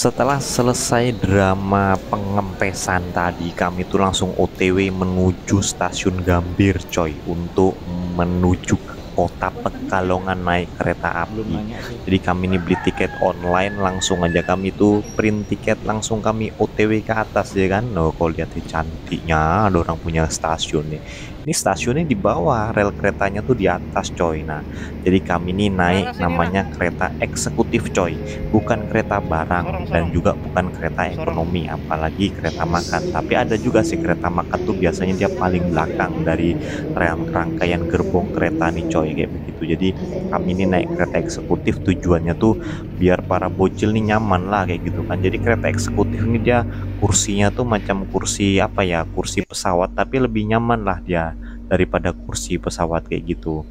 Setelah selesai drama pengempesan tadi, kami tuh langsung OTW menuju stasiun Gambir coy, untuk menuju ke kota Pekalongan naik kereta Belum api. nanya sih. Jadi kami ini beli tiket online, langsung aja kami tuh print tiket, langsung kami OTW ke atas ya kan. Oh, kalau lihat cantiknya ada orang punya stasiun nih. Ini stasiunnya di bawah, rel keretanya tuh di atas coy. Nah, jadi kami ini naik namanya kereta eksekutif coy, bukan kereta barang dan juga bukan kereta ekonomi, apalagi kereta makan. Tapi ada juga sih kereta makan tuh biasanya dia paling belakang dari rangkaian gerbong kereta nih coy, kayak begitu. Jadi kami ini naik kereta eksekutif, tujuannya tuh biar para bocil nih nyaman lah kayak gitu kan. Jadi kereta eksekutif ini dia kursinya tuh macam kursi apa ya, kursi pesawat, tapi lebih nyaman lah dia daripada kursi pesawat kayak gitu.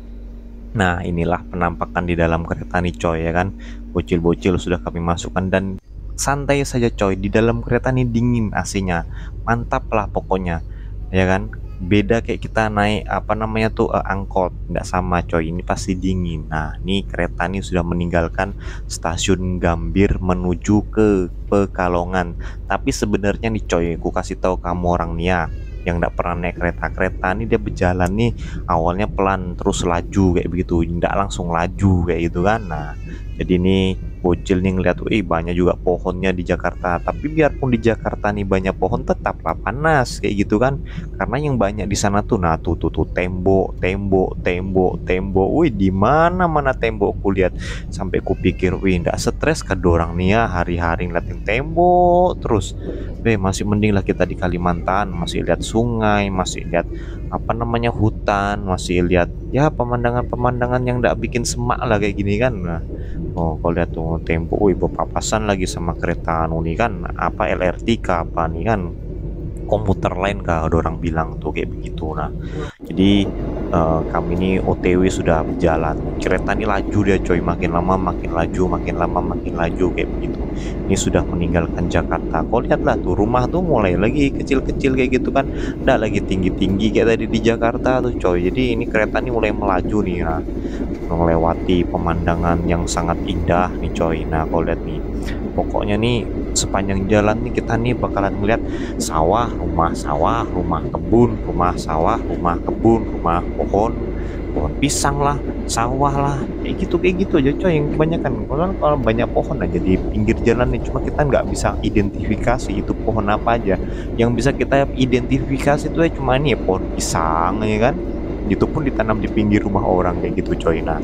Nah, inilah penampakan di dalam kereta nih coy ya kan. Bocil-bocil sudah kami masukkan dan santai saja coy. Di dalam kereta nih dingin AC-nya. Mantap lah pokoknya. Ya kan? Beda kayak kita naik apa namanya tuh angkot, nggak sama coy. Ini pasti dingin. Nah, ini kereta nih sudah meninggalkan stasiun Gambir menuju ke Pekalongan. Tapi sebenarnya nih coy, aku kasih tahu kamu orang nih ya, yang nggak pernah naik kereta nih, dia berjalan nih awalnya pelan terus laju kayak begitu, nggak langsung laju kayak gitu kan. Nah, jadi ini bocil nih ngeliat, banyak juga pohonnya di Jakarta. Tapi biarpun di Jakarta nih banyak pohon, tetaplah panas kayak gitu kan, karena yang banyak di sana tuh, nah tuh tembok tembok tembok tembok, di mana mana tembok kulihat, sampai kupikir, nggak stres ke dorang nih ya hari-hari ngeliatin tembok terus. Masih mending lah kita di Kalimantan, masih lihat sungai, masih lihat apa namanya hutan, masih lihat ya pemandangan-pemandangan yang nggak bikin semak lah kayak gini kan. Nah, kalau lihat tuh tempo, berpapasan lagi sama kereta anu nih kan, apa LRT kah apa nih kan, komuter lain kah ada orang bilang tuh kayak begitu. Nah, jadi kami ini OTW sudah berjalan, kereta ini laju dia coy, makin lama makin laju, makin lama makin laju kayak begitu. Ini sudah meninggalkan Jakarta. Kau lihatlah tuh, rumah tuh mulai lagi kecil-kecil kayak gitu kan, nggak lagi tinggi-tinggi kayak tadi di Jakarta tuh coy. Jadi ini kereta ini mulai melaju nih. Nah, melewati pemandangan yang sangat indah nih coy. Nah, kau lihat nih, pokoknya nih sepanjang jalan nih kita nih bakalan melihat sawah, rumah kebun, rumah sawah, rumah kebun, rumah pohon pisang lah, sawah lah, kayak gitu aja coy. Yang kebanyakan kalau banyak pohon aja di pinggir jalan nih, cuma kita nggak bisa identifikasi itu pohon apa aja. Yang bisa kita identifikasi itu ya cuma ini ya, pohon pisang ya kan, itu pun ditanam di pinggir rumah orang kayak gitu coy. Nah,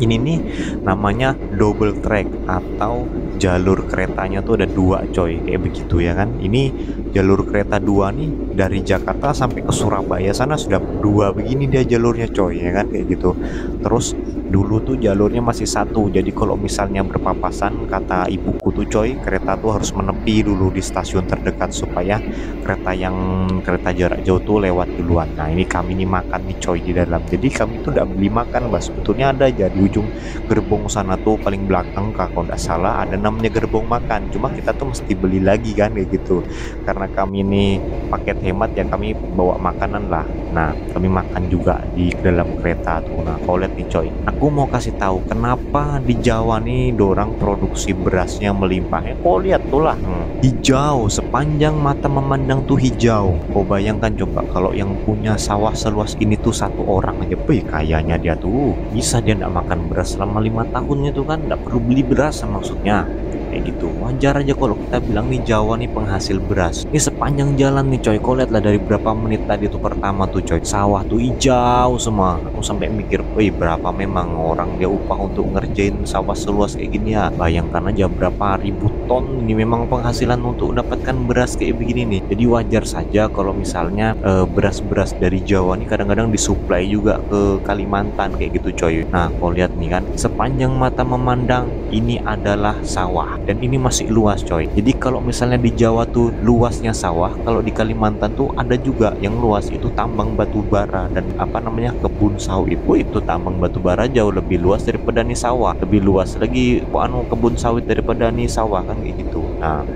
ini nih namanya double track, atau jalur keretanya tuh ada dua coy, kayak begitu ya kan. Ini jalur kereta dua nih, dari Jakarta sampai ke Surabaya sana sudah dua begini dia jalurnya coy ya kan, kayak gitu. Terus dulu tuh jalurnya masih satu, jadi kalau misalnya berpapasan, kata ibuku tuh coy, kereta tuh harus menepi dulu di stasiun terdekat supaya kereta jarak jauh tuh lewat duluan. Nah, ini kami nih makan nih coy di dalam. Jadi kami tuh udah beli makan, sebetulnya ada aja di ujung gerbong sana tuh, paling belakang kak kalau nggak salah, ada namanya gerbong makan. Cuma kita tuh mesti beli lagi kan kayak gitu, karena kami ini paket hemat ya, kami bawa makanan lah. Nah, kami makan juga di dalam kereta tuh. Nah, kau lihat nih coy, aku mau kasih tahu kenapa di Jawa nih dorang produksi berasnya melimpah. Kau lihat tuh lah, hijau, sepanjang mata memandang tuh hijau. Kau bayangkan coba kalau yang punya sawah seluas ini tuh satu orang aja, kayaknya dia tuh bisa dia nggak makan beras selama 5 tahun itu kan, nggak perlu beli beras maksudnya kayak gitu. Wajar aja kalau kita bilang nih Jawa nih penghasil beras. Ini sepanjang jalan nih coy, kau lihat lah dari berapa menit tadi tuh pertama tuh coy, sawah tuh hijau semua. Aku sampai mikir, berapa memang orang dia upah untuk ngerjain sawah seluas kayak gini ya. Bayangkan aja berapa ribu ton ini memang penghasilan untuk mendapatkan beras kayak begini nih. Jadi wajar saja kalau misalnya beras-beras dari Jawa nih kadang-kadang disuplai juga ke Kalimantan kayak gitu coy. Nah, kau lihat nih kan, sepanjang mata memandang ini adalah sawah, dan ini masih luas coy. Jadi kalau misalnya di Jawa tuh luasnya sawah, kalau di Kalimantan tuh ada juga yang luas itu tambang batu bara dan apa namanya kebun sawit. Itu tambang batu bara jauh lebih luas daripada nih sawah, lebih luas lagi kebun sawit daripada nih sawah kan kayak gitu. Nah,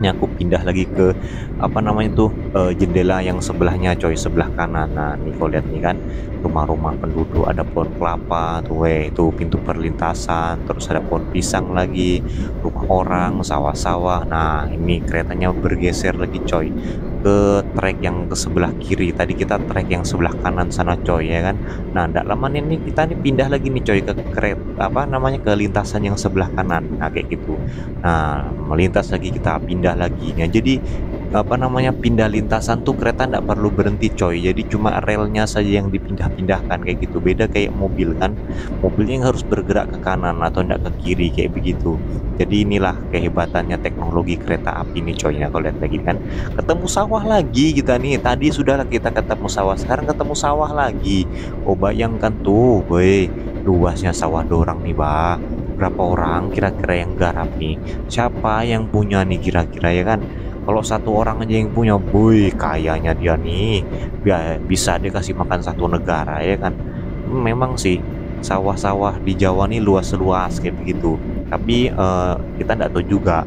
Ini aku pindah lagi ke apa namanya tuh jendela yang sebelahnya coy, sebelah kanan. Nah nih kau lihat nih kan, rumah-rumah penduduk, ada pohon kelapa tuh, itu pintu perlintasan, terus ada pohon pisang lagi, rumah orang, sawah-sawah. Nah ini keretanya bergeser lagi coy ke trek yang ke sebelah kiri. Tadi kita trek yang sebelah kanan sana coy ya kan. Nah ndak lama nih kita nih pindah lagi nih coy ke apa namanya, ke lintasan yang sebelah kanan. Nah kayak gitu. Nah melintas lagi, kita pindah lagi. Nah jadi apa namanya, pindah lintasan tuh kereta nggak perlu berhenti coy, jadi cuma relnya saja yang dipindah-pindahkan kayak gitu. Beda kayak mobil kan, mobilnya yang harus bergerak ke kanan atau enggak ke kiri kayak begitu. Jadi inilah kehebatannya teknologi kereta api nih coy. Nah kalau lihat lagi kan, ketemu sawah lagi kita nih, tadi sudah kita ketemu sawah, sekarang ketemu sawah lagi. Oh bayangkan tuh, boy, luasnya sawah dorang nih bah, berapa orang kira-kira yang garap nih, siapa yang punya nih kira-kira ya kan. Kalau satu orang aja yang punya, boy, kayanya dia nih, bisa dia kasih makan satu negara ya kan. Memang sih sawah-sawah di Jawa nih luas-luas kayak begitu. Tapi kita nggak tahu juga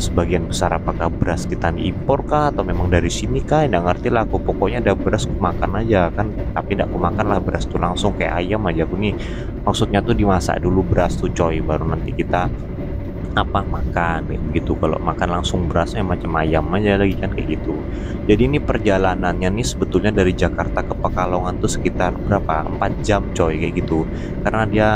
sebagian besar apakah beras kita impor kah atau memang dari sini kah. Nggak ngerti lah aku, pokoknya ada beras aku makan aja kan. Tapi nggak aku makan lah beras tuh langsung kayak ayam aja aku nih. Maksudnya tuh dimasak dulu beras tuh coy, baru nanti kita apa makan kayak begitu. Kalau makan langsung berasnya macam ayam aja lagi kan kayak gitu. Jadi ini perjalanannya nih sebetulnya dari Jakarta ke Pekalongan tuh sekitar berapa, 4 jam coy kayak gitu. Karena dia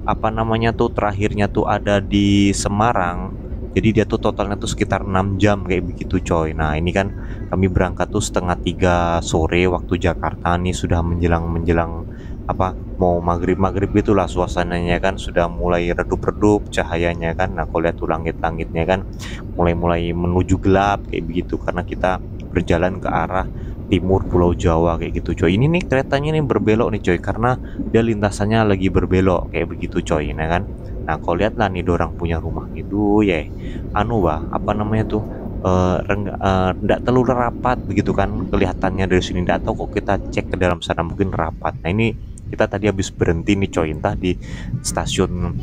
apa namanya tuh terakhirnya tuh ada di Semarang, jadi dia tuh totalnya tuh sekitar 6 jam kayak begitu coy. Nah ini kan kami berangkat tuh setengah 3 sore waktu Jakarta nih, sudah menjelang apa mau maghrib gitulah suasananya kan, sudah mulai redup-redup cahayanya kan. Nah kalau lihat tuh langit-langitnya kan mulai menuju gelap kayak begitu, karena kita berjalan ke arah timur Pulau Jawa kayak gitu coy. Ini nih keretanya nih berbelok nih coy, karena dia lintasannya lagi berbelok kayak begitu coy, nah kan. Nah kau lihat lah nih dorang punya rumah gitu ya, anu bah apa namanya tuh, nggak terlalu rapat begitu kan kelihatannya dari sini. Nggak tahu kok, kita cek ke dalam sana mungkin rapat. Nah ini kita tadi habis berhenti nih coy, entah di stasiun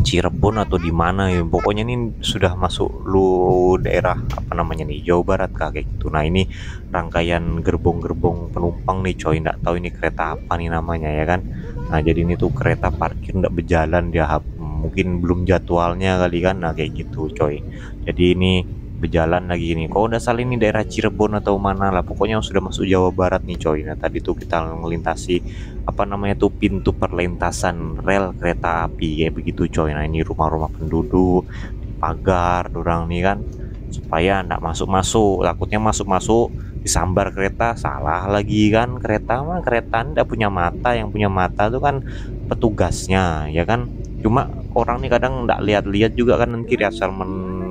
Cirebon atau di mana ya, pokoknya ini sudah masuk lu daerah apa namanya nih, Jawa Barat kah kayak gitu. Nah ini rangkaian gerbong-gerbong penumpang nih coy, nggak tahu ini kereta apa nih namanya ya kan. Nah jadi ini tuh kereta parkir nggak berjalan dia, mungkin belum jadwalnya kali kan. Nah kayak gitu coy, jadi ini berjalan lagi nih. Kalau udah salah ini daerah Cirebon atau mana lah, pokoknya sudah masuk Jawa Barat nih coy. Nah tadi tuh kita melintasi apa namanya tuh pintu perlintasan rel kereta api kayak begitu coy. Nah ini rumah-rumah penduduk, pagar dorang nih kan, supaya ndak masuk-masuk, takutnya masuk-masuk disambar kereta, salah lagi kan. Kereta mah kereta ndak punya mata, yang punya mata tuh kan petugasnya ya kan. Cuma orang nih kadang ndak lihat-lihat juga kan, nanti asal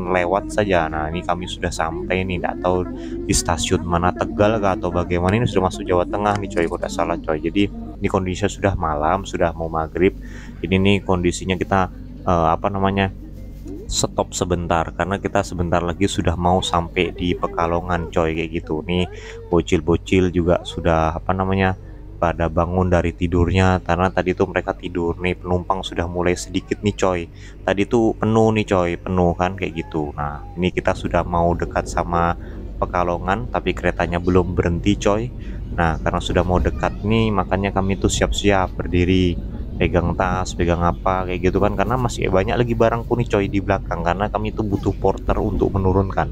lewat saja. Nah ini kami sudah sampai nih, nggak tahu di stasiun mana, Tegal kah atau bagaimana. Ini sudah masuk Jawa Tengah nih coy, kalau tidak salah coy. Jadi ini kondisinya sudah malam, sudah mau maghrib. Ini nih kondisinya kita apa namanya, stop sebentar karena kita sebentar lagi sudah mau sampai di Pekalongan coy kayak gitu. Nih bocil-bocil juga sudah apa namanya, pada bangun dari tidurnya, karena tadi tuh mereka tidur nih. Penumpang sudah mulai sedikit nih coy, tadi tuh penuh nih coy, penuh kan kayak gitu. Nah ini kita sudah mau dekat sama Pekalongan tapi keretanya belum berhenti coy. Nah karena sudah mau dekat nih, makanya kami tuh siap-siap berdiri, pegang tas, pegang apa kayak gitu kan, karena masih banyak lagi barangku nih coy di belakang, karena kami tuh butuh porter untuk menurunkan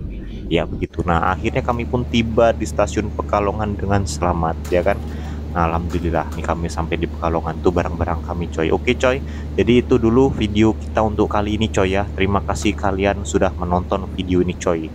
ya begitu. Nah akhirnya kami pun tiba di stasiun Pekalongan dengan selamat ya kan. Nah, alhamdulillah nih kami sampai di Pekalongan tuh barang-barang kami coy. Oke coy, jadi itu dulu video kita untuk kali ini coy ya. Terima kasih kalian sudah menonton video ini coy.